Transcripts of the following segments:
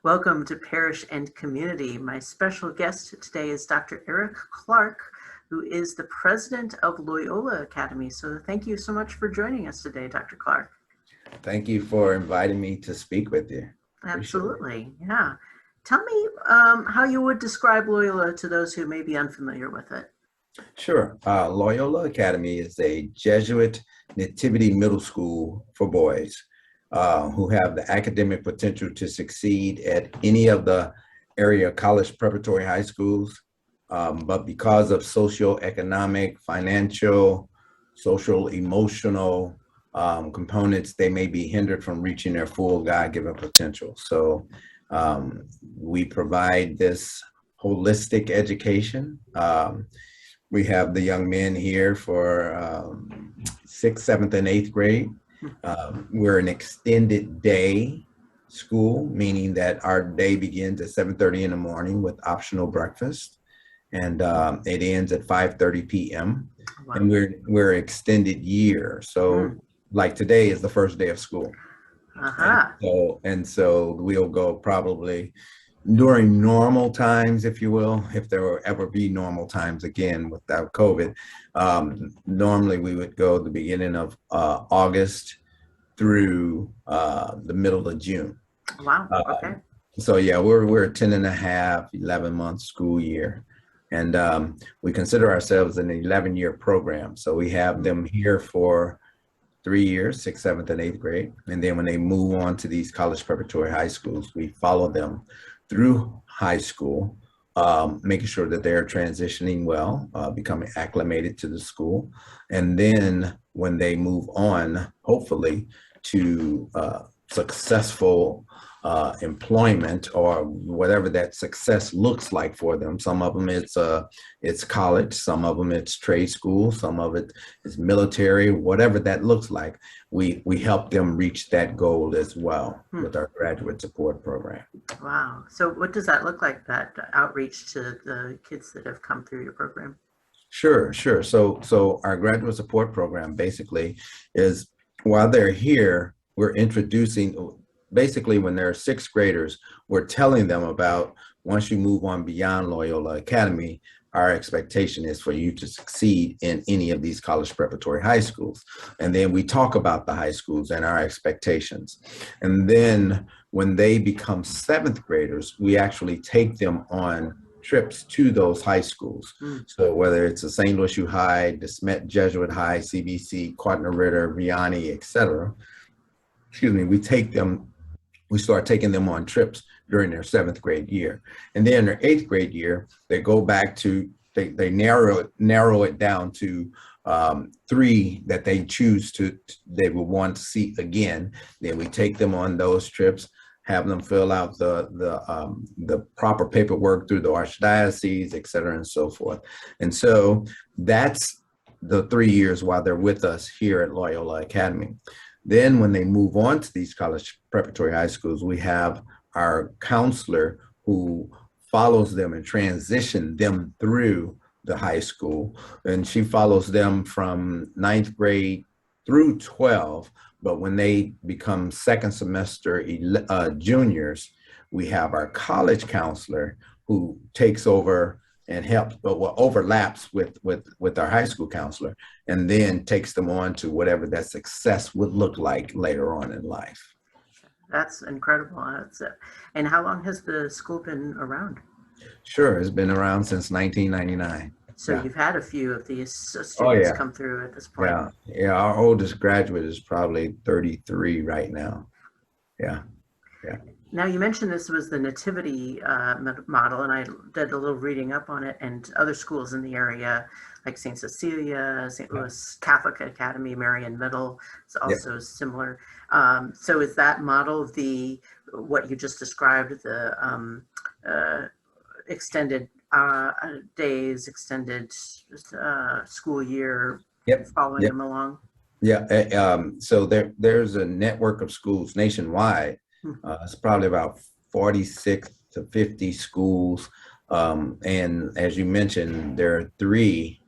Welcome to Parish and Community. My special guest today is Dr. Eric Clark, who is the President of Loyola Academy. So thank you so much for joining us today, Dr. Clark. Thank you for inviting me to speak with you. Absolutely, yeah. Tell me how you would describe Loyola to those who may be unfamiliar with it. Sure. Loyola Academy is a Jesuit nativity middle school for boys who have the academic potential to succeed at any of the area college preparatory high schools. But because of socioeconomic, financial, social, emotional components, they may be hindered from reaching their full God-given potential. So we provide this holistic education. We have the young men here for 6th, 7th, and 8th grade. We're an extended day school, meaning that our day begins at 7:30 in the morning with optional breakfast, and it ends at 5:30 p.m. Wow. And we're extended year. So like today is the first day of school. And so we'll go probably during normal times, if you will, if there will ever be normal times again without COVID. Normally we would go the beginning of August through the middle of June. Wow, okay. So yeah, we're a 10 and a half, 11-month school year. And we consider ourselves an 11-year program. So we have them here for 3 years, 6th, 7th, and 8th grade. And then when they move on to these college preparatory high schools, we follow them through high school, making sure that they're transitioning well, becoming acclimated to the school. And then when they move on, hopefully, to successful employment or whatever that success looks like for them. Some of them it's college, some of them it's trade school, some of it is military, whatever that looks like. We help them reach that goal as well with our graduate support program. Wow. So what does that look like, that outreach to the kids that have come through your program? Sure. So our graduate support program basically is, while they're here, we're introducing, basically when they're 6th graders, we're telling them about, once you move on beyond Loyola Academy, our expectation is for you to succeed in any of these college preparatory high schools. And then we talk about the high schools and our expectations. And then when they become 7th graders, we actually take them on trips to those high schools. So whether it's a St. Louis U High, DeSmet Jesuit High, CBC, Quatna Ritter, Vianney, etc. We start taking them on trips during their 7th grade year. And then their 8th grade year, they go back to, they narrow it down to 3 that they choose they will want to see again. Then we take them on those trips, have them fill out the proper paperwork through the archdiocese, et cetera, and so forth. And so that's the 3 years while they're with us here at Loyola Academy. Then when they move on to these college preparatory high schools, we have our counselor who follows them and transitions them through the high school. And she follows them from 9th grade through 12. But when they become 2nd semester juniors, we have our college counselor who takes over and helps, but what overlaps with our high school counselor, and then takes them on to whatever that success would look like later on in life. That's incredible. And how long has the school been around? Sure, it's been around since 1999. So you've had a few of these students come through at this point. Yeah. Our oldest graduate is probably 33 right now. Yeah. Now, you mentioned this was the nativity model, and I did a little reading up on it, and other schools in the area, like St. Cecilia, St. Louis Catholic Academy, Marian Middle, is also similar. So is that model what you just described, the extended days, extended school year, following them along? So there's a network of schools nationwide. It's probably about 46 to 50 schools. And as you mentioned, there are 3,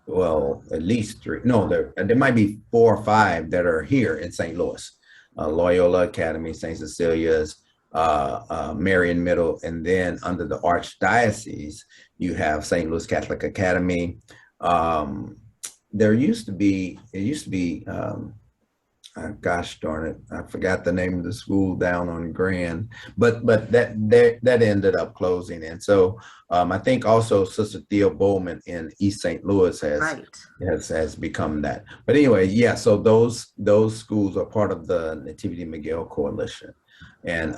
well, at least 3. No, there might be 4 or 5 that are here in St. Louis. Loyola Academy, St. Cecilia's, Marion Middle, and then under the Archdiocese, you have St. Louis Catholic Academy. There used to be, gosh darn it, I forgot the name of the school down on Grand, but that ended up closing. And so I think also Sister Thea Bowman in East St. Louis Right. has become that. But anyway, yeah, so those schools are part of the Nativity McGill Coalition. And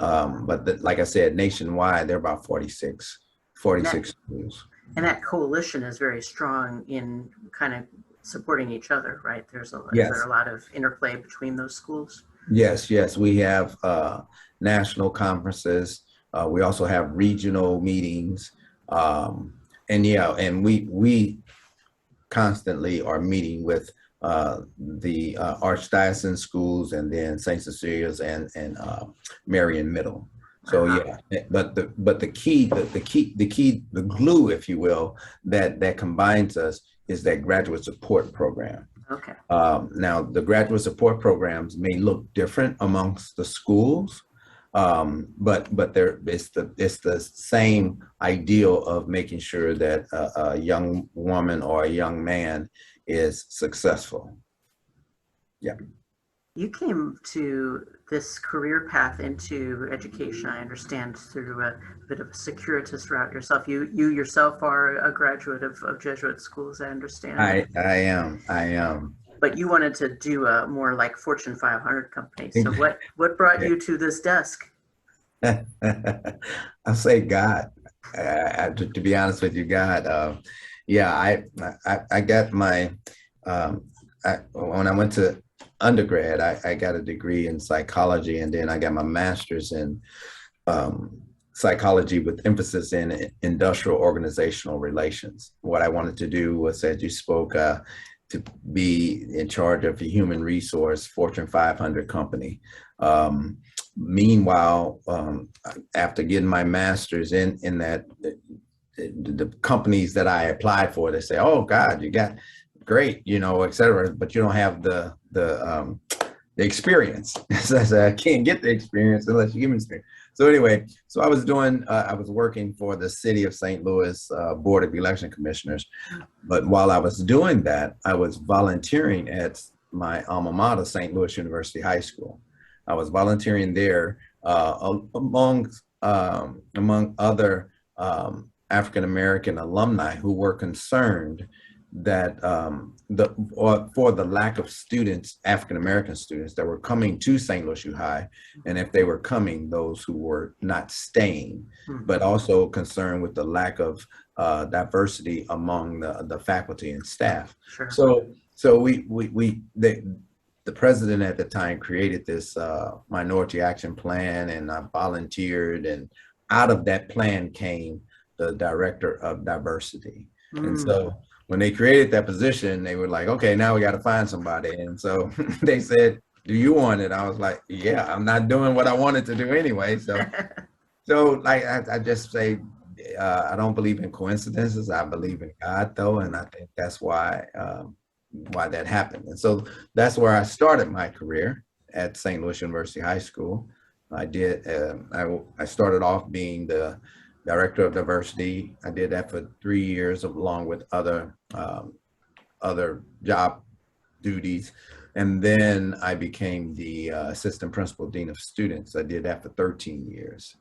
like I said, nationwide, there are about 46 schools. And that coalition is very strong in kind of supporting each other, right? Is there a lot of interplay between those schools? Yes, we have national conferences. We also have regional meetings. And we constantly are meeting with the Archdiocesan schools, and then St. Cecilia's and Marion Middle. So but the key, the glue, if you will, that combines us is that graduate support program. Okay. Now, the graduate support programs may look different amongst the schools, but it's the same ideal of making sure that a young woman or a young man is successful. Yeah. You came to this career path into education, I understand, through a bit of a circuitous route yourself. You yourself are a graduate of Jesuit schools, I understand. I am. But you wanted to do a more like Fortune 500 company. So what brought you to this desk? I'll say God. To be honest with you, God. I got my when I went to undergrad, I got a degree in psychology, and then I got my master's in psychology with emphasis in industrial organizational relations. What I wanted to do was, as you spoke, to be in charge of a human resource Fortune 500 company. Meanwhile, after getting my master's in that, the companies that I applied for, they say, "Oh God, you got great, et cetera, but you don't have the experience." So I said, "I can't get the experience unless you give me experience." So anyway, so I was working for the City of St. Louis Board of Election Commissioners. But while I was doing that, I was volunteering at my alma mater, St. Louis University High School. I was volunteering there among other African-American alumni who were concerned that for the lack of students, African-American students that were coming to St. Louis U High, and if they were coming, those who were not staying, but also concerned with the lack of diversity among the faculty and staff. Sure. So the president at the time created this minority action plan, and I volunteered, and out of that plan came the director of diversity. And so when they created that position, they were like, "Okay, now we got to find somebody." And so they said, "Do you want it?" I was like, "Yeah, I'm not doing what I wanted to do anyway." So like I just say, I don't believe in coincidences. I believe in God, though, and I think that's why that happened. And so that's where I started my career at St. Louis University High School. I started off being the director of diversity. I did that for 3 years along with other job duties. And then I became the assistant principal dean of students. I did that for 13 years.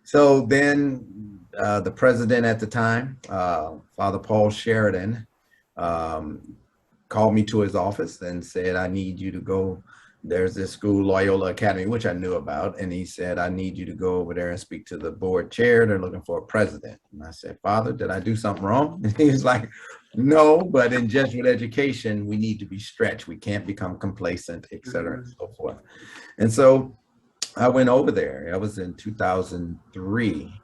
So then the president at the time, Father Paul Sheridan, called me to his office and said, "I need you to go. There's this school, Loyola Academy," which I knew about. And he said, "I need you to go over there and speak to the board chair. They're looking for a president." And I said, "Father, did I do something wrong?" And he was like, "No, but in Jesuit education, we need to be stretched. We can't become complacent, et cetera, and so forth." And so I went over there. That was in 2003.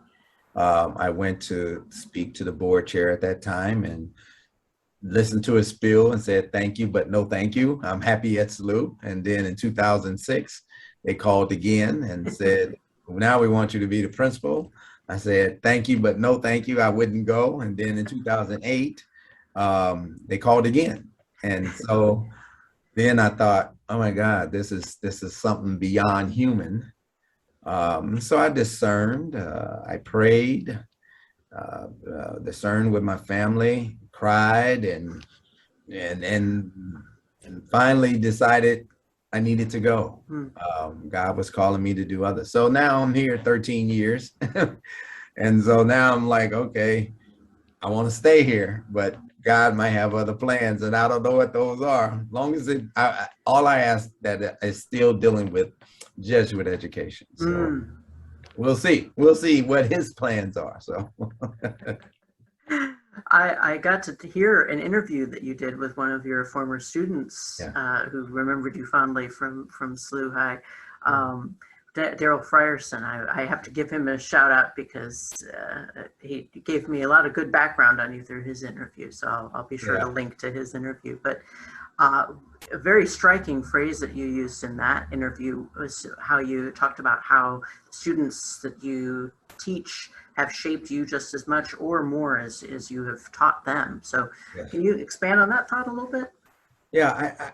I went to speak to the board chair at that time and listened to his spiel and said, "Thank you, but no thank you. I'm happy at SLU." And then in 2006, they called again and said, "Now we want you to be the principal." I said, "Thank you, but no thank you. I wouldn't go." And then in 2008, they called again. And so then I thought, oh my God, this is something beyond human. So I discerned, I prayed, discerned with my family, cried, and and and finally decided I needed to go. Mm. God was calling me to do others. So now I'm here 13 years. And so now I'm like, okay, I want to stay here, but God might have other plans, and I don't know what those are. As long as all I ask that is still dealing with Jesuit education. So Mm. we'll see. We'll see what his plans are. So I got to hear an interview that you did with one of your former students, yeah. who remembered you fondly from SLU High, Daryl Frierson. I have to give him a shout out because he gave me a lot of good background on you through his interview. So I'll be sure to link to his interview. But a very striking phrase that you used in that interview was how you talked about how students that you teach have shaped you just as much or more as you have taught them. So can you expand on that thought a little bit? Yeah,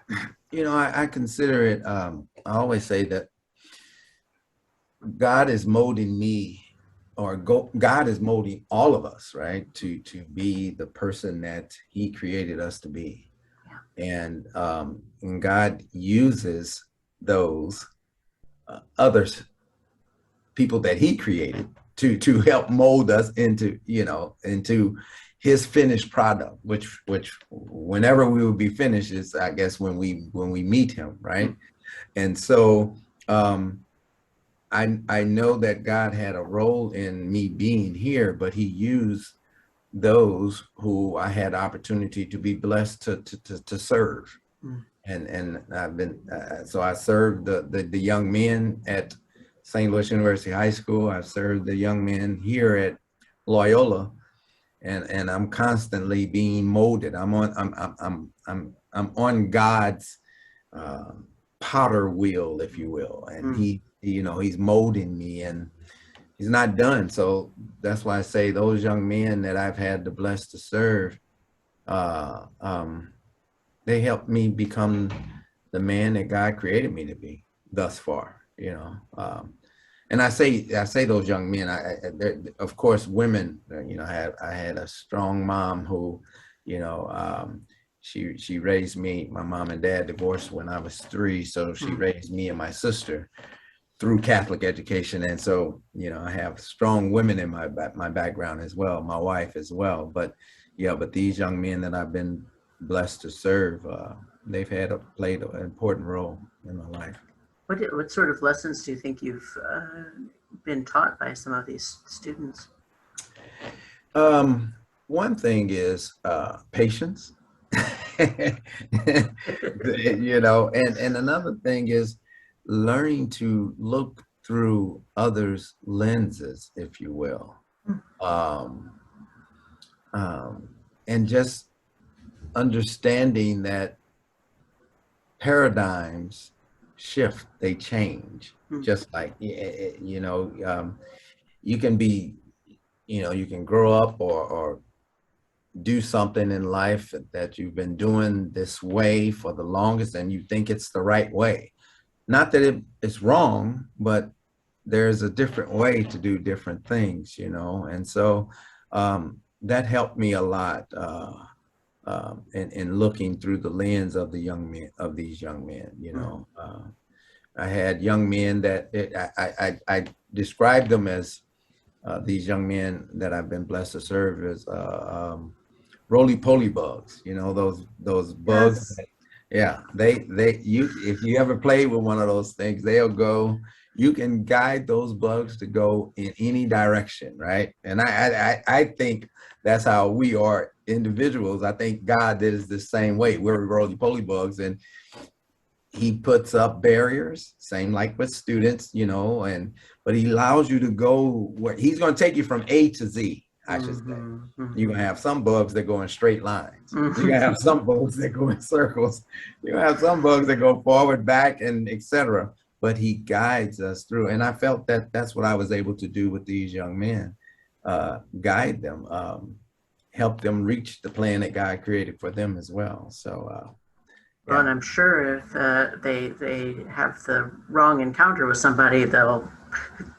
I consider it, I always say that God is molding me, or God is molding all of us, right, to be the person that he created us to be. And God uses those others, people that he created to help mold us into his finished product, which whenever we will be finished is, I guess, when we meet him, right? And so I know that God had a role in me being here, but he used those who I had opportunity to be blessed to serve. And I've been, so I served the young men at St. Louis University High School. I've served the young men here at Loyola, and I'm constantly being molded. I'm on God's potter wheel, if you will, and he's molding me, and he's not done. So that's why I say those young men that I've had the blessed to serve, they helped me become the man that God created me to be thus far, and I say those young men, of course, women, I had a strong mom who, she raised me. My mom and dad divorced when I was 3. So she raised me and my sister through Catholic education. And so, I have strong women in my background as well, my wife as well. But these young men that I've been blessed to serve, they've played an important role in my life. What sort of lessons do you think you've been taught by some of these students? One thing is patience, and another thing is learning to look through others' lenses, if you will, and just understanding that paradigms shift, they change, just like, you can be, you can grow up or do something in life that you've been doing this way for the longest, and you think it's the right way. Not that it's wrong, but there's a different way to do different things, and so that helped me a lot in looking through the lens of these young men. I had young men that I described them as these young men that I've been blessed to serve as roly-poly bugs. Those bugs. Yes. If you ever played with one of those things, they'll go. You can guide those bugs to go in any direction, right? And I think that's how we are individuals. I think God is the same way. We're roly-poly bugs, and he puts up barriers, same like with students, but he allows you to go where he's going to take you from A to Z, I should say. You're going to have some bugs that go in straight lines. You're going to have some bugs that go in circles. You're going to have some bugs that go forward, back, and etc. But he guides us through. And I felt that that's what I was able to do with these young men, guide them, help them reach the plan that God created for them as well. So Well, and I'm sure if they have the wrong encounter with somebody, they'll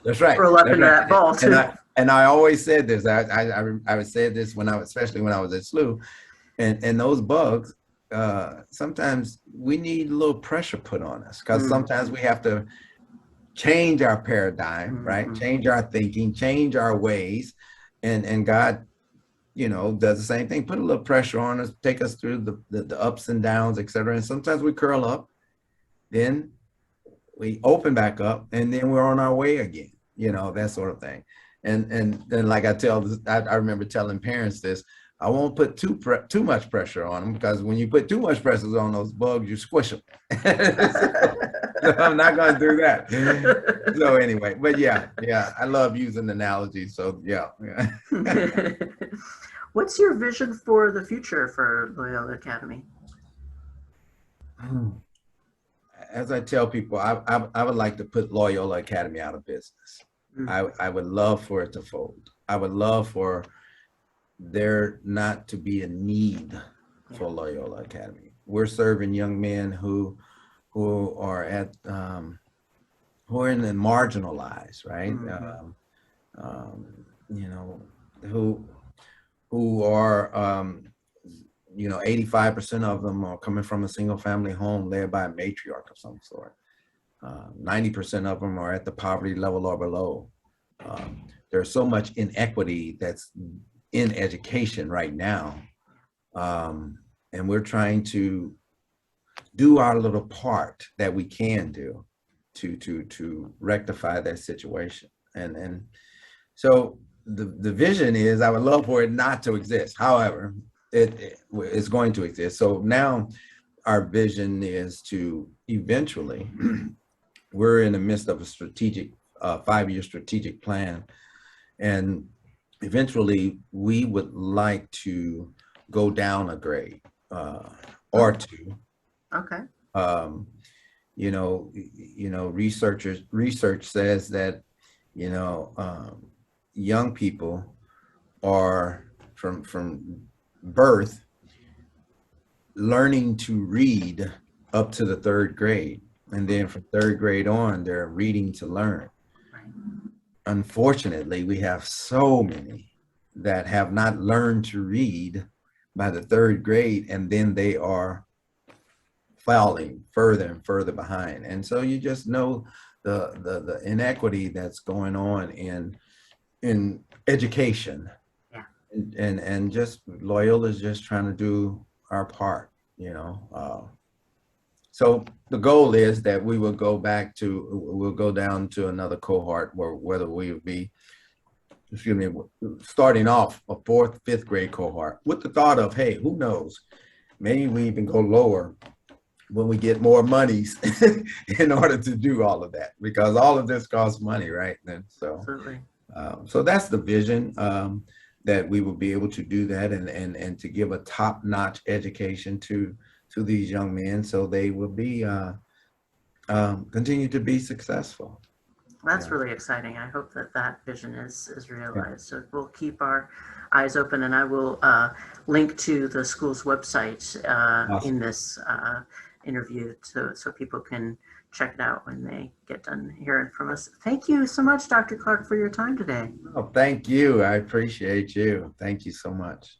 That's right. roll up That's into right. that ball too. And I always said this. I said this when especially when I was at SLU, and those bugs. Sometimes we need a little pressure put on us because sometimes we have to change our paradigm, right? Change our thinking, change our ways, and God, does the same thing. Put a little pressure on us, take us through the ups and downs, etc. And sometimes we curl up, then we open back up, and then we're on our way again. That sort of thing. And then, like I remember telling parents this. I won't put too much pressure on them because when you put too much pressure on those bugs, you squish them. So I'm not going to do that. So anyway, but yeah, I love using analogies. So yeah. What's your vision for the future for Loyola Academy? As I tell people, I would like to put Loyola Academy out of business. I would love for it to fold. I would love for there not to be a need for Loyola Academy. We're serving young men who are who are in the marginalized, right? Who are 85% of them are coming from a single family home led by a matriarch of some sort. 90% of them are at the poverty level or below. There's so much inequity that's in education right now. And we're trying to do our little part that we can do to rectify that situation. And so the vision is, I would love for it not to exist. However, it's going to exist. So now our vision is to eventually, we're in the midst of a strategic 5-year strategic plan. And eventually we would like to go down a grade or two. Okay. Research says that, young people are from birth learning to read up to the 3rd grade. And then from 3rd grade on, they're reading to learn. Unfortunately, we have so many that have not learned to read by the 3rd grade, and then they are falling further and further behind. And so you just know the inequity that's going on in education. Yeah. And just Loyola is just trying to do our part, So the goal is that we will go down to another cohort whether we will be, starting off a 4th, 5th grade cohort with the thought of, hey, who knows, maybe we even go lower when we get more monies in order to do all of that, because all of this costs money, right? And so, so that's the vision, that we will be able to do that and to give a top-notch education to these young men, so they will be continue to be successful. That's really exciting. I hope that vision is realized. So we'll keep our eyes open, and I will link to the school's website Awesome. in this interview so people can check it out when they get done hearing from us. Thank you so much, Dr. Clark, for your time today. Oh, thank you. I appreciate you. Thank you so much.